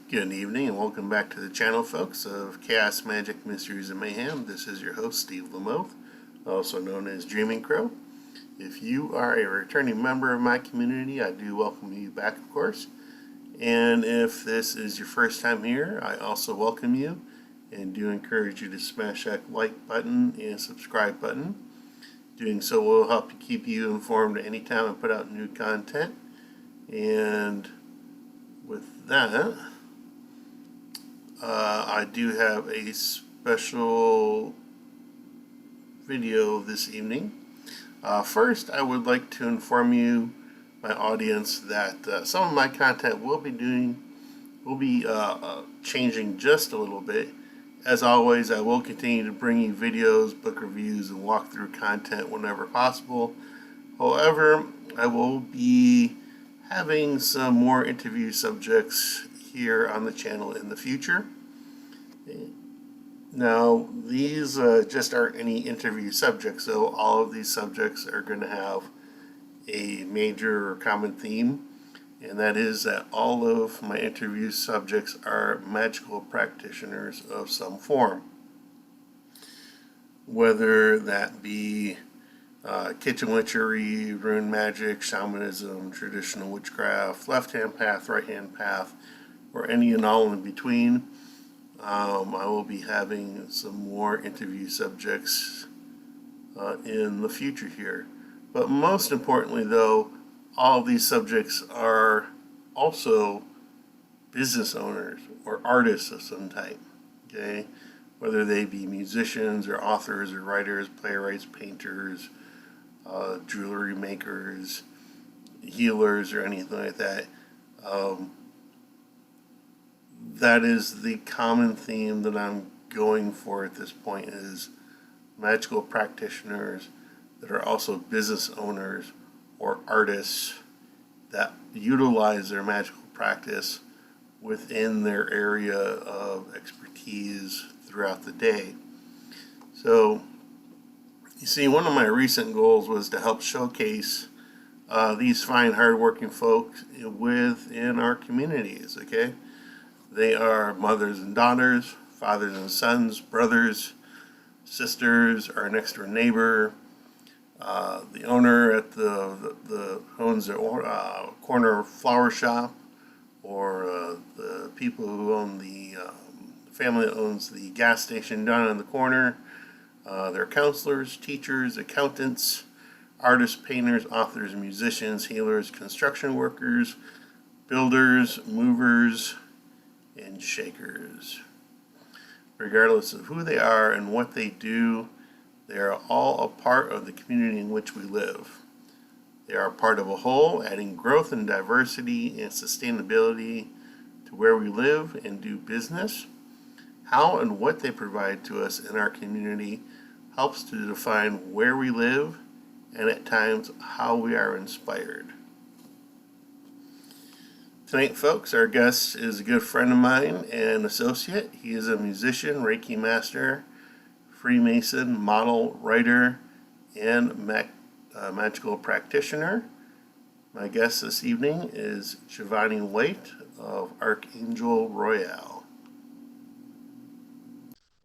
Good evening and welcome back to the channel, folks, of Chaos Magic Mysteries and Mayhem. This is your host, Steve Lamoth, also known as Dreaming Crow. If you are a returning member of my community, I do welcome you back, of course. And if this is your first time here, I also welcome you and do encourage you to smash that like button and subscribe button. Doing so will help to keep you informed anytime I put out new content. And with that, I do have a special video this evening. First, I would like to inform you, my audience, that some of my content will be changing just a little bit. As always, I will continue to bring you videos, book reviews, and walkthrough content whenever possible. However, I will be having some more interview subjects here on the channel in the future. Now, these just aren't any interview subjects, so all of these subjects are going to have a major or common theme, and that is that all of my interview subjects are magical practitioners of some form. Whether that be kitchen witchery, rune magic, shamanism, traditional witchcraft, left-hand path, right-hand path, or any and all in between. I will be having some more interview subjects in the future here. But most importantly, though, all of these subjects are also business owners or artists of some type, okay? Whether they be musicians or authors or writers, playwrights, painters, jewelry makers, healers, or anything like that. That is the common theme that I'm going for at this point, is magical practitioners that are also business owners or artists that utilize their magical practice within their area of expertise throughout the day. So, you see, one of my recent goals was to help showcase these fine, hardworking folks within our communities, okay? They are mothers and daughters, fathers and sons, brothers, sisters, our next door neighbor, the owner at the owns a corner flower shop, or the people who own the family that owns the gas station down in the corner. They're counselors, teachers, accountants, artists, painters, authors, musicians, healers, construction workers, builders, movers, and shakers. Regardless of who they are and what they do, they are all a part of the community in which we live. They are a part of a whole, adding growth and diversity and sustainability to where we live and do business. How and what they provide to us in our community helps to define where we live and at times how we are inspired. Tonight, folks, our guest is a good friend of mine and associate. He is a musician, Reiki Master, Freemason, model, writer, and magical practitioner. My guest this evening is Javoni White of Archangel Royal.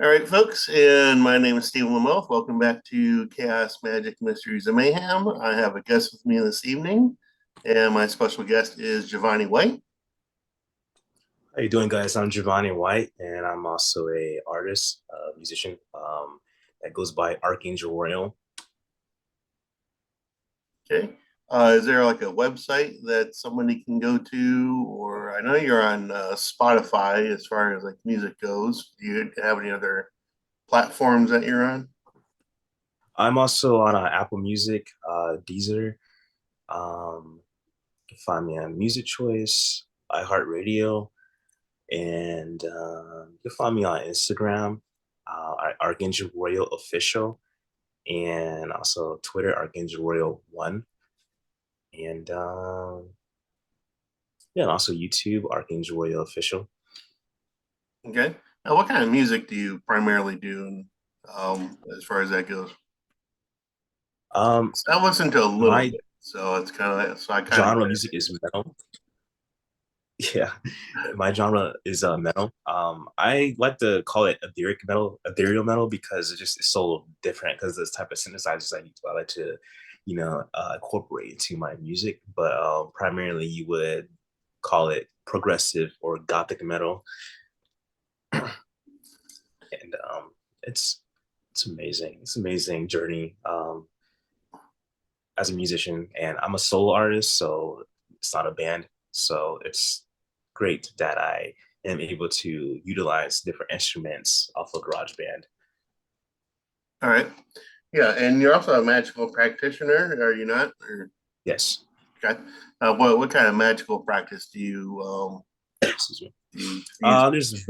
All right, folks, and my name is Steve Lamoth. Welcome back to Chaos Magic Mysteries and Mayhem. I have a guest with me this evening, and my special guest is Javoni White. How you doing, guys? I'm Javoni White, and I'm also a artist, musician that goes by Archangel Royal. Okay. Is there like a website that somebody can go to, or I know you're on Spotify as far as like music goes. Do you have any other platforms that you're on? I'm also on Apple Music, Deezer. You can find me on Music Choice, iHeart Radio, and you can find me on Instagram, Archangel Royal Official, and also Twitter, Archangel Royal 1. And yeah, and also YouTube, Archangel Royal Official. Okay. Now, what kind of music do you primarily do, as far as that goes? I listen to a little My bit, so it's kind of so I kind of genre get of music is metal. Yeah, my genre is metal. I like to call it ethereal metal, because it's so different, because this type of synthesizers I like to, incorporate into my music. But primarily, you would call it progressive or gothic metal, and it's it's amazing. It's an amazing journey as a musician, and I'm a solo artist, so it's not a band. So it's great that I am able to utilize different instruments off of GarageBand. All right. Yeah, and you're also a magical practitioner, are you not? Or, Yes. okay. What kind of magical practice Excuse me. do you use? There's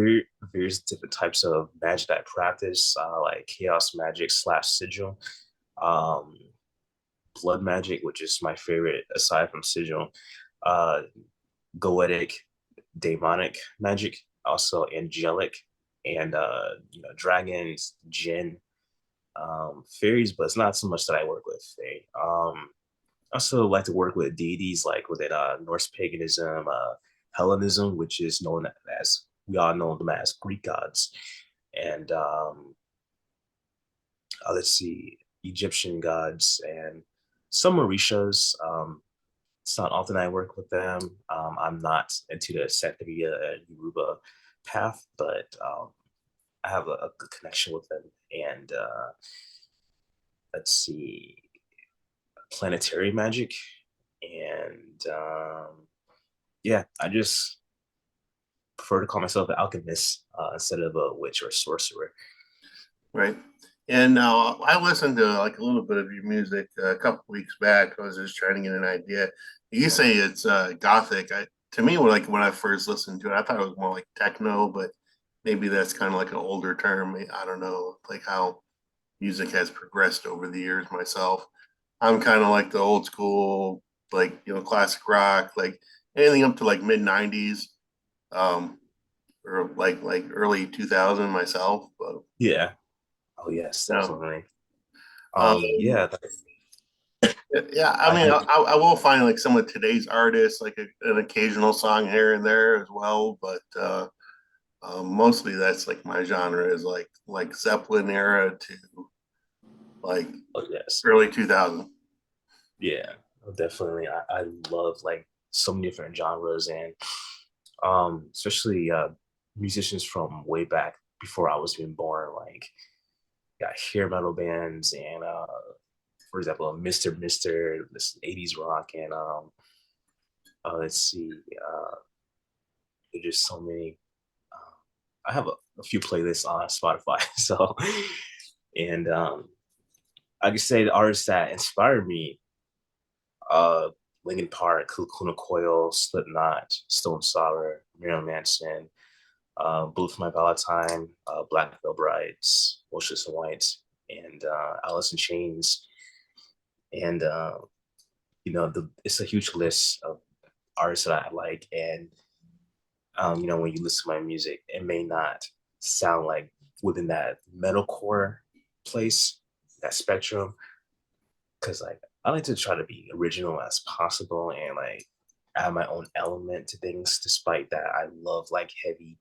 various different types of magic that I practice, like chaos magic slash sigil, um, blood magic, which is my favorite aside from sigil, uh, goetic, demonic magic, also angelic, and dragons, jinn, fairies, but it's not so much that I work with. I also like to work with deities, like within Norse paganism, Hellenism, which is known as, we all know them as Greek gods, and let's see, Egyptian gods, and some Orishas. It's not often I work with them. I'm not into the Santeria Yoruba path, but I have a good connection with them. And let's see, Planetary magic, and yeah, I just prefer to call myself an alchemist instead of a witch or sorcerer. Right. And now I listened to like a little bit of your music a couple weeks back. I was just trying to get an idea. You say it's gothic. To me, when I first listened to it, I thought it was more like techno, but maybe that's kind of like an older term. I don't know, like how music has progressed over the years myself. I'm kind of like the old school, like, classic rock, like anything up to like mid 90s, um, or like early 2000 myself. But Yeah. Oh yes, no. definitely. Um, Yeah, yeah, I I mean, have. I will find like some of today's artists, like an occasional song here and there as well, but mostly that's like my genre is like Zeppelin era to like Oh yes. early 2000. Yeah, definitely. I love like so many different genres, and especially musicians from way back before I was even born. Like, got hair metal bands, and for example, Mr. this 80s rock, and let's see, there's just so many. Uh, I have a few playlists on Spotify, so, and I could say the artists that inspired me, uh, Linkin Park, Kuna Coil, Slipknot, Stone Sour, Marilyn Manson, Blue for My Valentine, Black Veil Brides, Motionless in White, and Alice in Chains. And, it's a huge list of artists that I like. And, when you listen to my music, it may not sound like within that metalcore place, that spectrum, because like I like to try to be original as possible, and like add my own element to things. Despite that, I love like heavy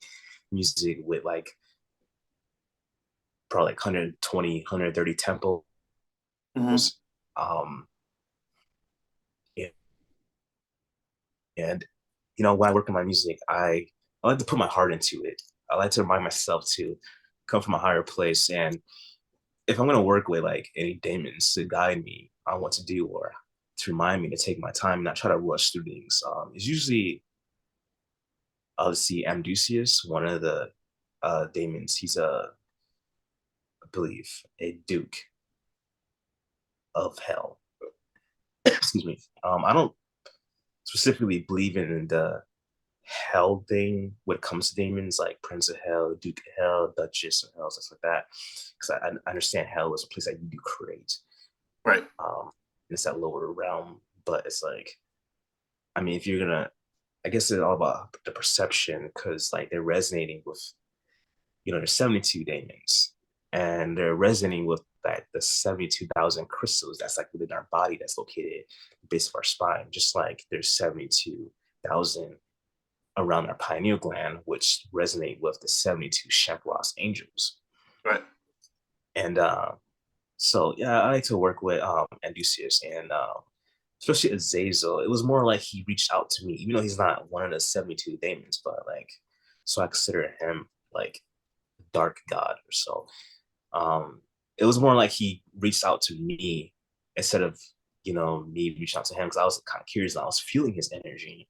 music with like probably like 120, 130 tempos. Mm-hmm. Um, and when I work on my music, I like to put my heart into it. I like to remind myself to come from a higher place, and if I'm gonna work with like any demons to guide me on what to do, or to remind me to take my time and not try to rush through things, it's usually, I'll see Amdusius, one of the demons. He's I believe, a duke of hell. Excuse me. I don't specifically believe in the hell thing when it comes to demons, like Prince of Hell, Duke of Hell, Duchess of Hell, stuff like that. Because I understand hell is a place that you do create. Right. It's that lower realm, but it's like, I mean, if you're gonna, I guess it's all about the perception, because like they're resonating with, there's 72 demons, and they're resonating with that the 72,000 crystals that's like within our body, that's located at the base of our spine, just like there's 72,000 around our pineal gland, which resonate with the 72 Shamrock angels. Right. And so yeah, I like to work with Andusius and especially Azazel. It was more like he reached out to me, even though he's not one of the 72 demons, but like, so I consider him like dark god or so. It was more like he reached out to me instead of, you know, me reaching out to him, because I was kind of curious. I was feeling his energy,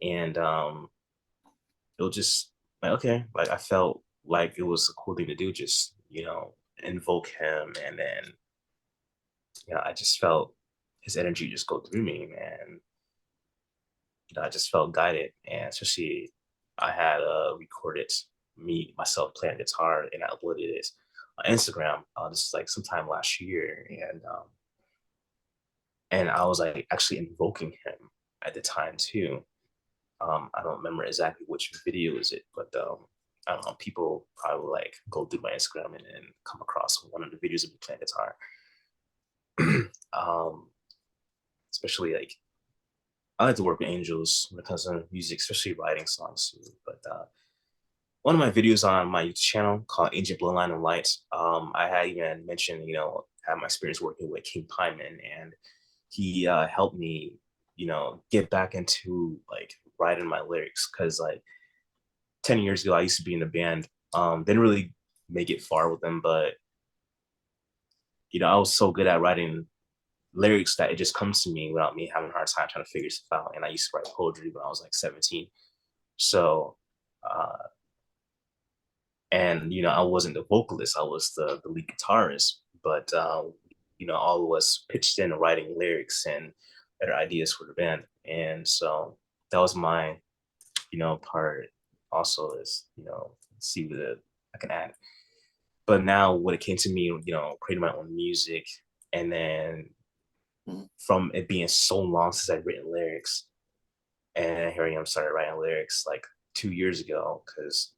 and it was just like, okay, like I felt like it was a cool thing to do, just, you know, invoke him, and then, you know, I just felt his energy just go through me, and you know, I just felt guided. And especially I had recorded me myself playing guitar, and I uploaded it on Instagram. This is like sometime last year, and I was like actually invoking him at the time too. I don't remember exactly which video is it, but I don't know. People probably like go through my Instagram and come across one of the videos of me playing guitar. um, Especially like I like to work with angels when it comes to music, especially writing songs too. But one of my videos on my YouTube channel called Ancient Bloodline and Light, I had even mentioned, you know, had my experience working with King Pyman, and he helped me, you know, get back into like writing my lyrics, because like 10 years ago I used to be in a band. Didn't really make it far with them, but you know, I was so good at writing lyrics that it just comes to me without me having a hard time trying to figure stuff out. And I used to write poetry when I was like 17. So and you know, I wasn't the vocalist, I was the lead guitarist, but you know, all of us pitched in writing lyrics and better ideas for the band. And so that was my, you know, part also, is, you know, see what I can add. But now when it came to me, you know, creating my own music, and then from it being so long since I'd written lyrics, and here I am started writing lyrics like 2 years ago, because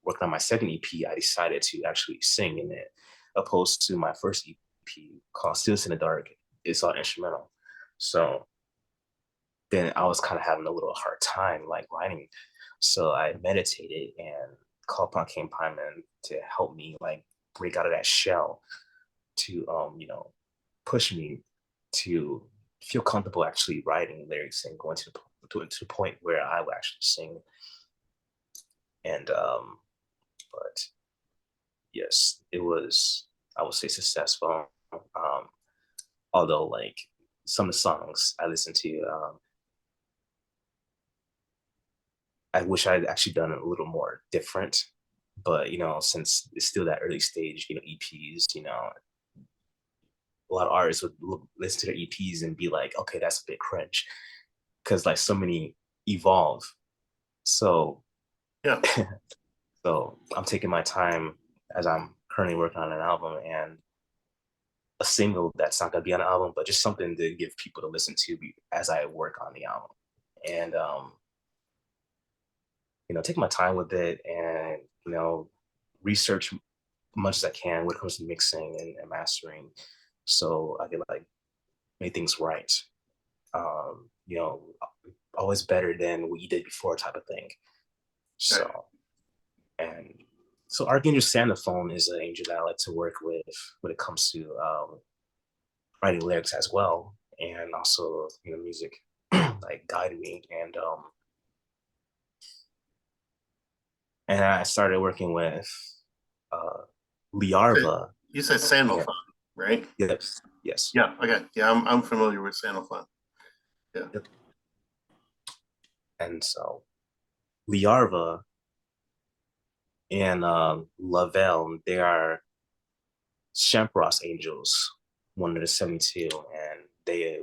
working on my second EP, I decided to actually sing in it, opposed to my first EP called Stillness in the Dark. It's all instrumental. So then I was kind of having a little hard time like writing. So I meditated and called upon King Pyman to help me like break out of that shell, to you know, push me to feel comfortable actually writing lyrics and going to the point where I would actually sing. And but yes, it was, I would say, successful. Although like some of the songs I listened to, I wish I'd actually done it a little more different. But you know, since it's still that early stage, you know, EPs, you know, a lot of artists would listen to their EPs and be like, okay, that's a bit cringe, because like so many evolve. So Yeah. so I'm taking my time as I'm currently working on an album, and a single that's not gonna be on the album, but just something to give people to listen to as I work on the album. And you know, take my time with it, and you know, research much as I can when it comes to mixing and mastering, so I can like make things right. You know, always better than what you did before, type of thing. Right. So, and so Archangel Sandalphone is an angel that I like to work with when it comes to writing lyrics as well, and also, you know, music like guiding me. And I started working with uh Liarva. You said Yeah. Sandalphon, right? Yes. Yes. Yeah. Okay. Yeah, I'm familiar with Sandalphon. Yeah. Yep. And so Liarva and Lavelle, they are Shamrock angels, one of the 72, and they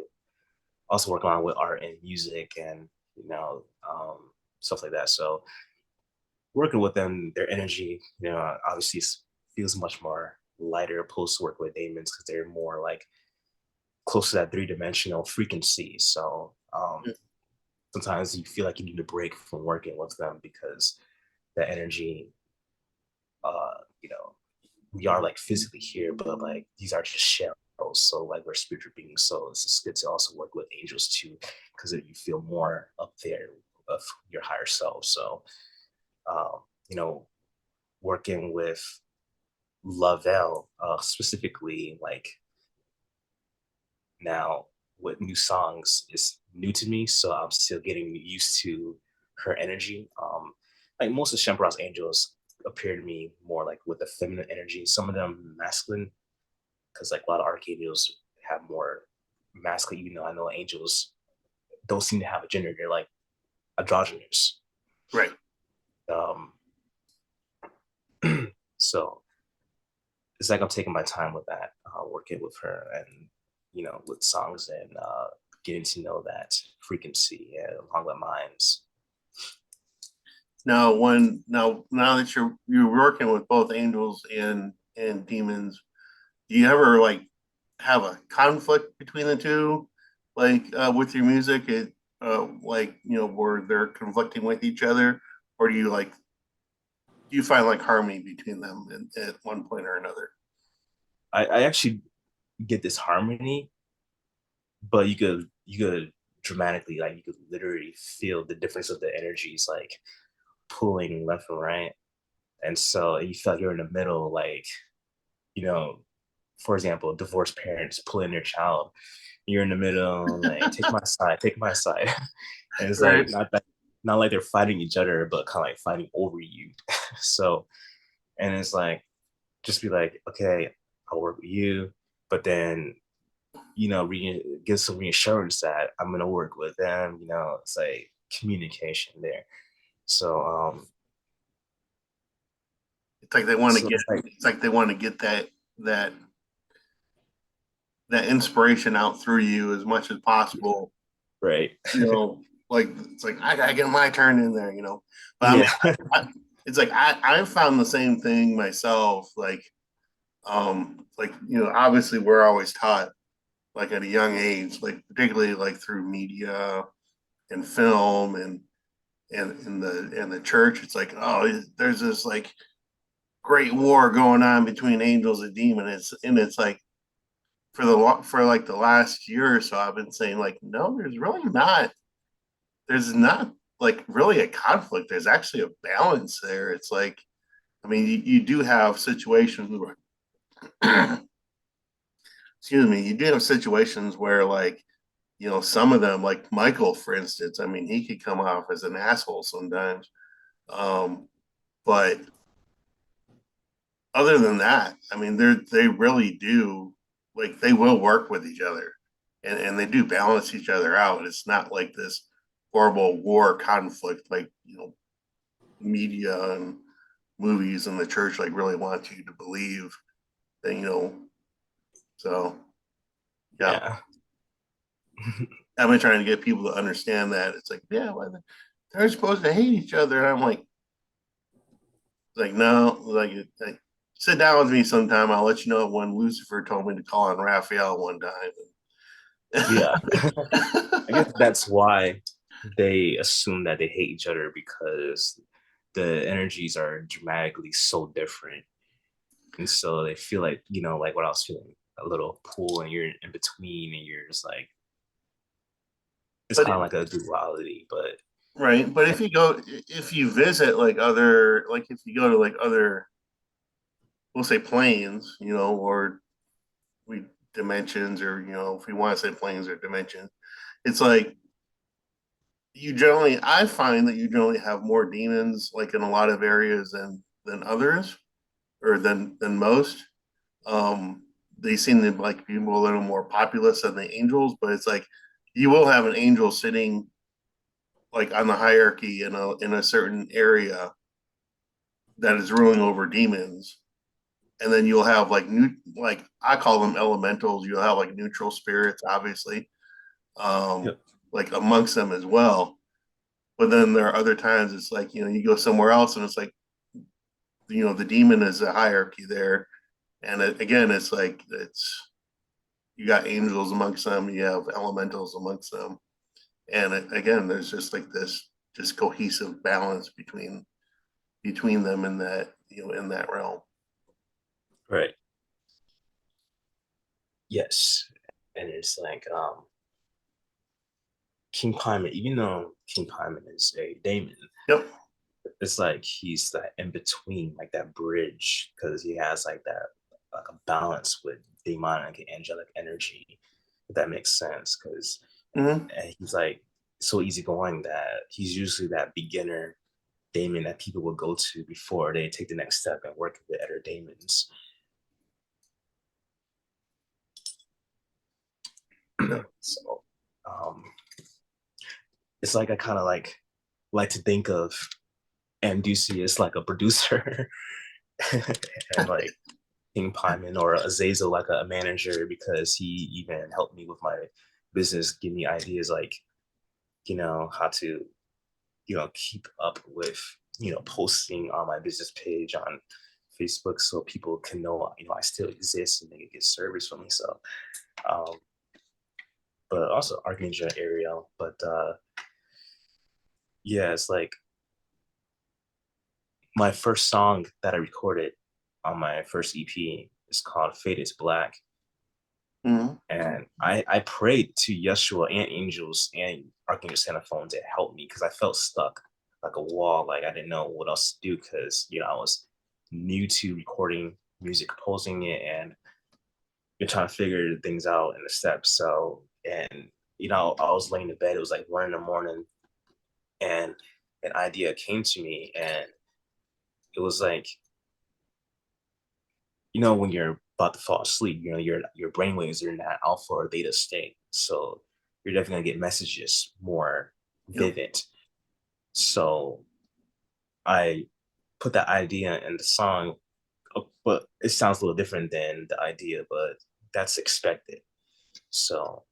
also work on with art and music, and you know, stuff like that. So working with them, their energy, you know, obviously feels much more lighter opposed to working with demons, because they're more like close to that three-dimensional frequency. So sometimes you feel like you need a break from working with them, because the energy, you know, we are like physically here, but like these are just shells. So like we're spiritual beings. So it's just good to also work with angels too, because you feel more up there, of your higher self. So, you know, working with Lavelle, specifically, like now with new songs is new to me, so I'm still getting used to her energy. Like most of Shampar's angels appear to me more like with a feminine energy, some of them masculine, because like a lot of archangels have more masculine, even though I know angels don't seem to have a gender, they're like androgynous. Right. Um, so it's like I'm taking my time with that, working with her and, you know, with songs and getting to know that frequency and along with minds. Now that you're working with both angels and demons, do you ever like have a conflict between the two, like with your music? Like where they're conflicting with each other, or do you find like harmony between them at one point or another? I actually get this harmony, but you could dramatically, like you could literally feel the difference of the energies, like pulling left and right. And so you feel like you're in the middle, like, you know, for example, divorced parents pulling their child. You're in the middle, like, take my side, take my side. And it's like Right. not like they're fighting each other, but kind of like fighting over you. So, and it's like, just be like, okay, I'll work with you, but then, you know, give some reassurance that I'm gonna work with them. You know, it's like communication there. So, It's like they want to so get. it's like, It's like they want to get that that inspiration out through you as much as possible. right, Like it's like I gotta get my turn in there. But I mean, yeah, it's like I've found the same thing myself. Like obviously we're always taught like at a young age, like particularly like through media and film and in the church. It's like, oh, there's this like great war going on between angels and demons. It's like for like the last year or so, I've been saying like, no, there's really not. There's not like really a conflict. There's actually a balance there. It's like, I mean, you do have situations where, excuse me, you do have situations where like, some of them, like Michael, for instance, I mean, he could come off as an asshole sometimes. Um, but other than that, I mean, they really do like they will work with each other, and they do balance each other out. It's not like this horrible war conflict, like media and movies and the church like really want you to believe that. So yeah, yeah, I've been trying to get people to understand that it's like, yeah, well, they're supposed to hate each other, and I'm like no, like sit down with me sometime. I'll let you know when Lucifer told me to call on Raphael one yeah. time. I guess that's why they assume that they hate each other, because the energies are dramatically so different. And so they feel like, you know, like what I was feeling, a little pull, and you're in between, and you're just like, it's but kind of like a duality, but right, but if you visit like other, like if you go to like other, we'll say planes, or we dimensions, or if we want to say planes or dimensions, it's like I find that you generally have more demons like in a lot of areas than others, or than most. Um, they seem to like be a little more populous than the angels, but it's like you will have an angel sitting like on the hierarchy in a certain area that is ruling over demons, and then you'll have like like I call them elementals. You'll have like neutral spirits, obviously, um, yep, like amongst them as well. But then there are other times it's like you go somewhere else and it's like the demon is a hierarchy there, and again it's like you got angels amongst them, you have elementals amongst them, and again there's just like this just cohesive balance between them in that in that realm. right, yes. And it's like, King Paimon, even though King Paimon is a daemon, Yep. it's like he's that in between, like that bridge, because he has like that, like a balance with demonic and angelic energy. If that makes sense, because Hmm. he's like so easygoing that he's usually that beginner daemon that people will go to before they take the next step and work with other daemons. Yep. So um, it's like I kind of like to think of Amdusi as like a producer and like King Paimon or Azazel like a manager, because he even helped me with my business, give me ideas like, how to, keep up with, posting on my business page on Facebook so people can know, I still exist and they can get service from me. So, um, but also Archangel Ariel. But yeah, it's like my first song that I recorded on my first EP is called Fate is Black. Hmm. And I prayed to Yeshua and angels and Archangel Sanaphone to help me because I felt stuck like a wall. Like I didn't know what else to do because, I was new to recording music, composing it, and you're trying to figure things out in the steps. So, and, I was laying in bed. It was like 1 a.m. and an idea came to me. And it was like, when you're about to fall asleep, your brain waves are in that alpha or theta state. So you're definitely gonna get messages more Yep. vivid. So I put that idea in the song, but it sounds a little different than the idea, but that's expected. So,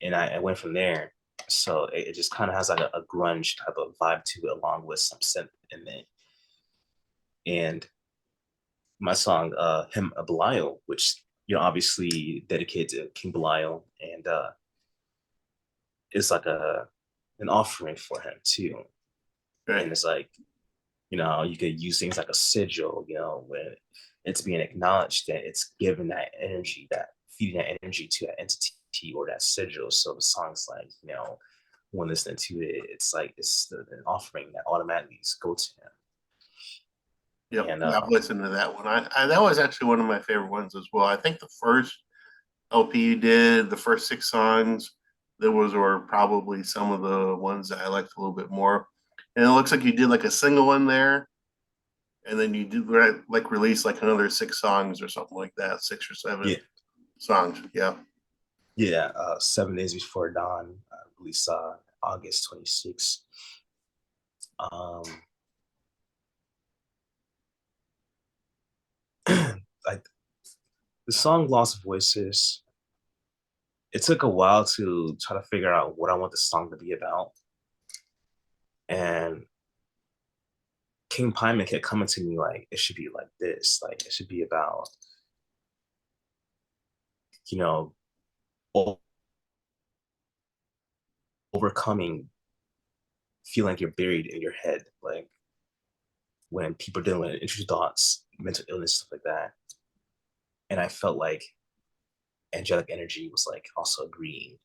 and I went from there. So it just kind of has like a grunge type of vibe to it, along with some synth in it. And my song Hymn of Belial, which obviously dedicated to King Belial, and it's like an offering for him too. And Right. it's like, you could use things like a sigil, when it's being acknowledged that it's giving that energy, that feeding that energy to that entity or that sigil. So the song's like, when listening to it, it's like it's an offering that automatically go to him. Yep. And Yeah, I've listened to that one. I that was actually one of my favorite ones as well. I think the first LP you did, the first six songs, there was were probably some of the ones that I liked a little bit more. And it looks like you did like a single one there, and then you did like release like another six songs or something like that, six or seven yeah, songs. Yeah. yeah, 7 days before dawn, released August 26th. Um, like the song Lost Voices, it took a while to try to figure out what I want the song to be about. And King Paimon kept coming to me like, it should be like this. Like, it should be about, you know, overcoming feeling like you're buried in your head. Like, when people are dealing with intrusive thoughts, mental illness, stuff like that. And I felt like angelic energy was like also agreeing.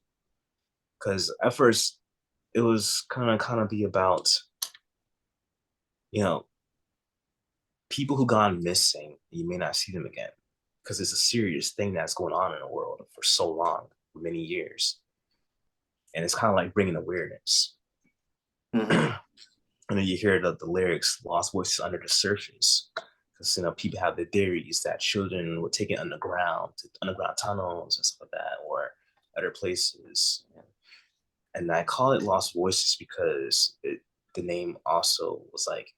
Because at first, it was kind of be about, you know, people who gone missing, you may not see them again because it's a serious thing that's going on in the world for so long, for many years. And it's kind of like bringing awareness. Hmm. And then you hear the lyrics, lost voices under the surface. Because, people have the theories that children were taken underground, to underground tunnels and stuff like that, or other places. And I call it lost voices because the name also was like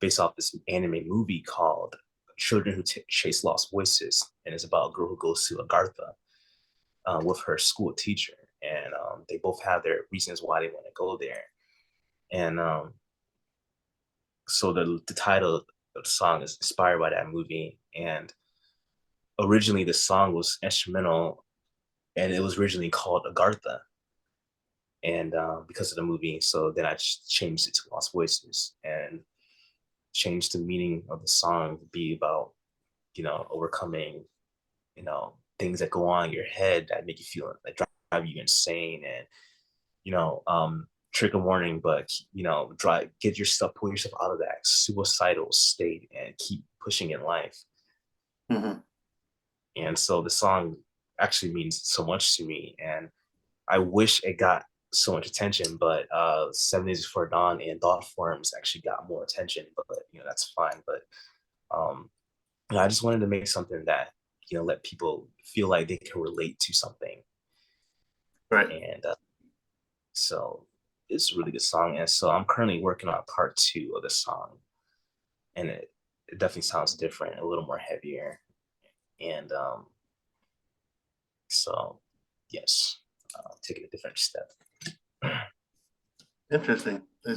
based off this anime movie called Children Who Chase Lost Voices, and it's about a girl who goes to Agartha with her school teacher, and they both have their reasons why they want to go there. And so the title of the song is inspired by that movie. And originally, the song was instrumental, and it was originally called Agartha. And because of the movie, so then I changed it to Lost Voices and changed the meaning of the song to be about overcoming things that go on in your head that make you feel that drive you insane, and trigger warning, but get yourself, pull yourself out of that suicidal state and keep pushing in life. Mm-hmm. And so the song actually means so much to me, and I wish it got so much attention, but 7 Days Before Dawn and Thought Forms actually got more attention, but that's fine. But I just wanted to make something that let people feel like they can relate to something. Right. And so it's a really good song. And so I'm currently working on part 2 of the song, and it definitely sounds different, a little more heavier. And so yes, taking a different step. Interesting. I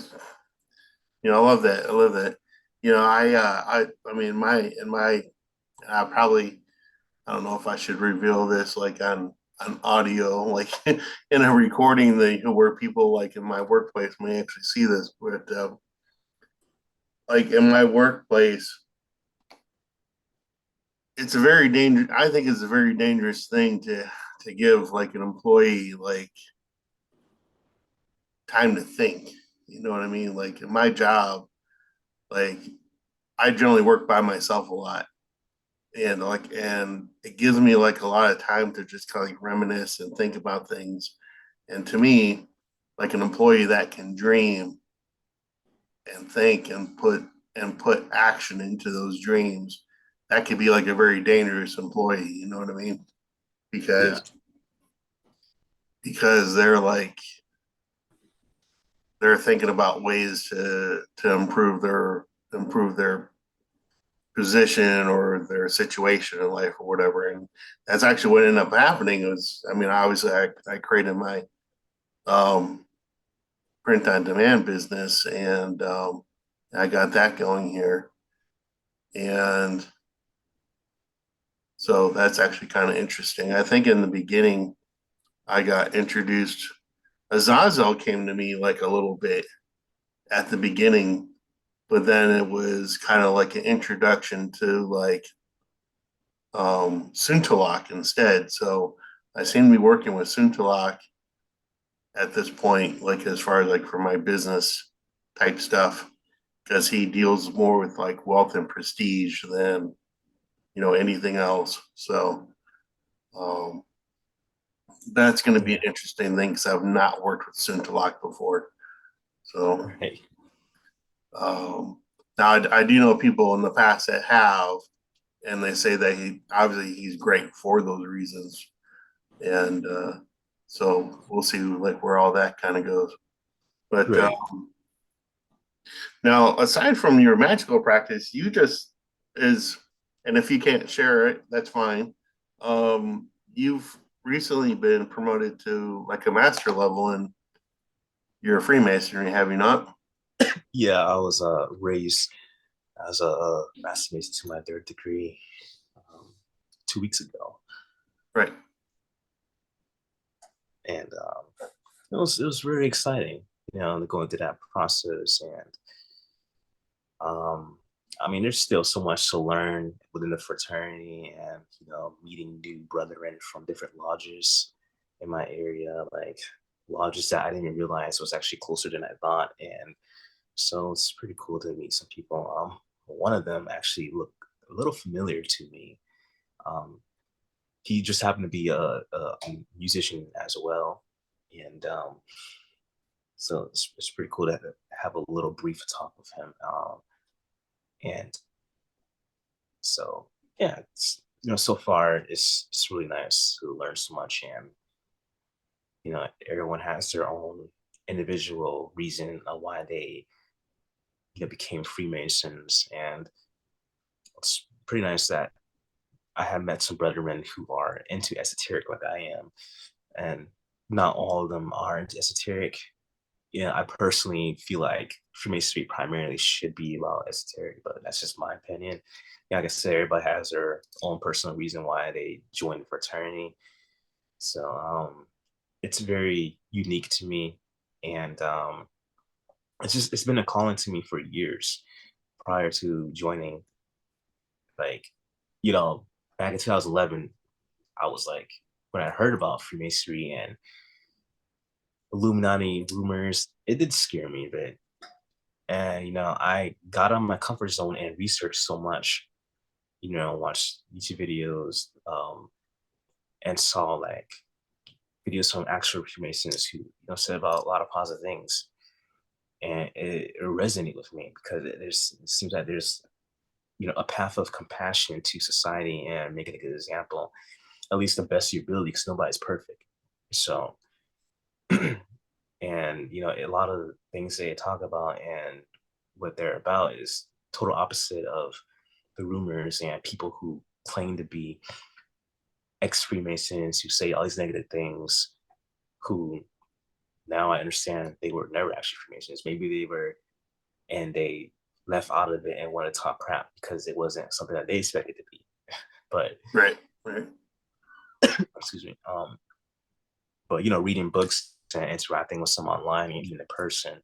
love that. I love that. I mean, I probably, I don't know if I should reveal this like on audio, like in a recording where people like in my workplace may actually see this, but like in my workplace, it's a very dangerous. I think it's a very dangerous thing to give like an employee like time to think. You know what I mean? Like in my job, like I generally work by myself a lot, and it gives me like a lot of time to just kind of like reminisce and think about things. And to me, like an employee that can dream and think and put action into those dreams, that could be like a very dangerous employee. You know what I mean? Yeah. Because they're like they're thinking about ways to improve their position or their situation in life or whatever. And that's actually what ended up happening. Was I mean, obviously, I created my um, print on demand business, and I got that going here. And so that's actually kind of interesting. I think in the beginning, I got introduced. Azazel came to me like a little bit at the beginning, but then it was kind of like an introduction to like Suntalak instead. So I seem to be working with Suntalak at this point, like as far as like for my business type stuff, because he deals more with like wealth and prestige than anything else. So um, that's going to be an Yeah. interesting thing because I've not worked with Suntalak before. So Right. now I do know people in the past that have, and they say that he's great for those reasons. And so we'll see like where all that kind of goes. But Right. now, aside from your magical practice, you just is, and if you can't share it, that's fine. You've recently been promoted to like a master level in your Freemasonry, have you not? Yeah, I was raised as a master mason to my 3rd degree 2 weeks ago, Right. and it was really exciting, going through that process. And I mean, there's still so much to learn within the fraternity, and meeting new brethren from different lodges in my area, like lodges that I didn't realize was actually closer than I thought. And so it's pretty cool to meet some people. One of them actually looked a little familiar to me. Um, he just happened to be a musician as well, and so it's pretty cool to have a little brief talk with him. And so yeah, it's so far it's really nice to learn so much. And everyone has their own individual reason of why they became Freemasons. And it's pretty nice that I have met some brethren who are into esoteric like I am, and not all of them are into esoteric. I personally feel like Freemasonry primarily should be about esoteric, but that's just my opinion. Like I said, everybody has their own personal reason why they joined the fraternity. So it's very unique to me, and it's been a calling to me for years prior to joining. Like, you know, back in 2011, I was like, when I heard about Freemasonry and Illuminati rumors, it did scare me a bit. And, I got on my comfort zone and researched so much, watched YouTube videos, and saw like videos from actual Freemasons who, said about a lot of positive things. And it resonated with me because it seems like there's, a path of compassion to society and making a good example, at least the best of your ability, because nobody's perfect. So, and a lot of the things they talk about and what they're about is total opposite of the rumors and people who claim to be ex-Freemasons who say all these negative things, who now I understand they were never actually Freemasons. Maybe they were, and they left out of it and want to talk crap because it wasn't something that they expected to be. But Right. excuse me. But reading books and interacting with some online and even in person,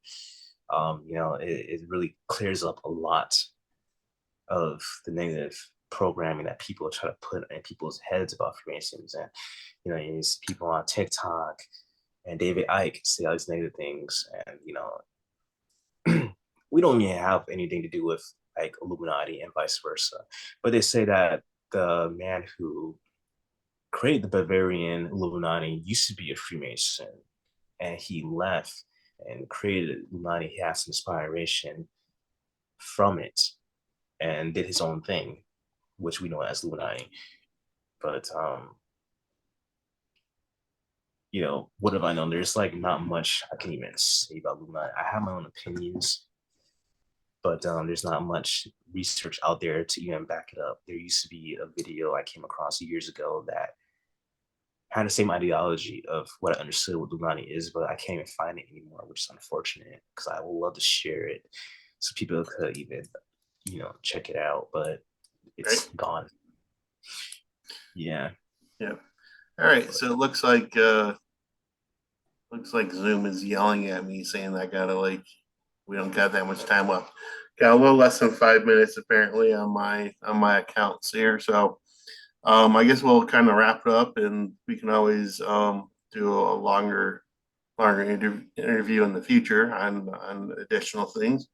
it really clears up a lot of the negative programming that people try to put in people's heads about Freemasons. And you see people on TikTok and David Icke say all these negative things, and we don't even have anything to do with like Illuminati and vice versa. But they say that the man who created the Bavarian Illuminati used to be a Freemason, and he left and created Illuminati. He has some inspiration from it and did his own thing, which we know as Illuminati. But what have I known? There's like not much I can even say about Illuminati. I have my own opinions, but there's not much research out there to even back it up. There used to be a video I came across years ago that had the same ideology of what I understood what Illuminati is, but I can't even find it anymore, which is unfortunate because I would love to share it so people could even, check it out, but it's gone. Yeah. Yeah. All right. So it looks like Zoom is yelling at me saying we don't got that much time left. Got a little less than 5 minutes apparently on my accounts here. So I guess we'll kind of wrap it up, and we can always do a longer interview in the future on additional things.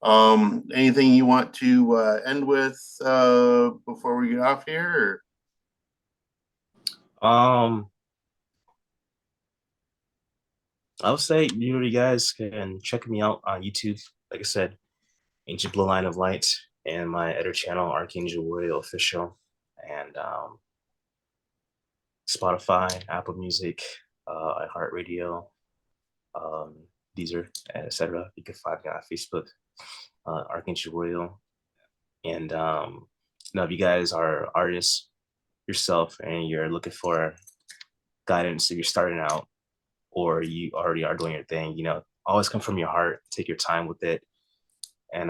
Anything you want to end with before we get off here? I would say you guys can check me out on YouTube. Like I said, Ancient Bloodline of Light, and my other channel, Archangel Royal Official, and Spotify, Apple Music, iHeart Radio, Deezer, etc. You can find me on Facebook, Archangel Royal. And if you guys are artists yourself and you're looking for guidance, if you're starting out or you already are doing your thing, always come from your heart, take your time with it. And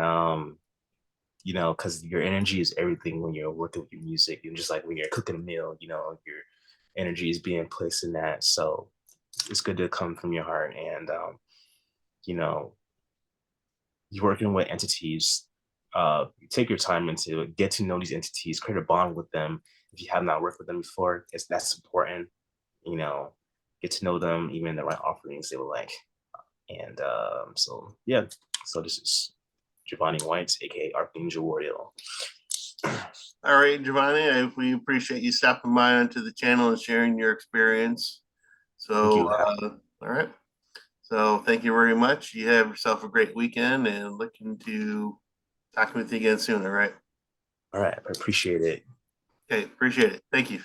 because your energy is everything when you're working with your music, and just like when you're cooking a meal, your energy is being placed in that. So it's good to come from your heart. And you're working with entities, take your time into it, get to know these entities, create a bond with them. If you have not worked with them before, that's important. Get to know them, even the right offerings they would like. And so this is Javoni White, aka Archangel Royal. All right, Javoni, we appreciate you stopping by onto the channel and sharing your experience. So, all right. So, thank you very much. You have yourself a great weekend, and looking to talking with you again soon. All right. All right. I appreciate it. Okay, appreciate it. Thank you.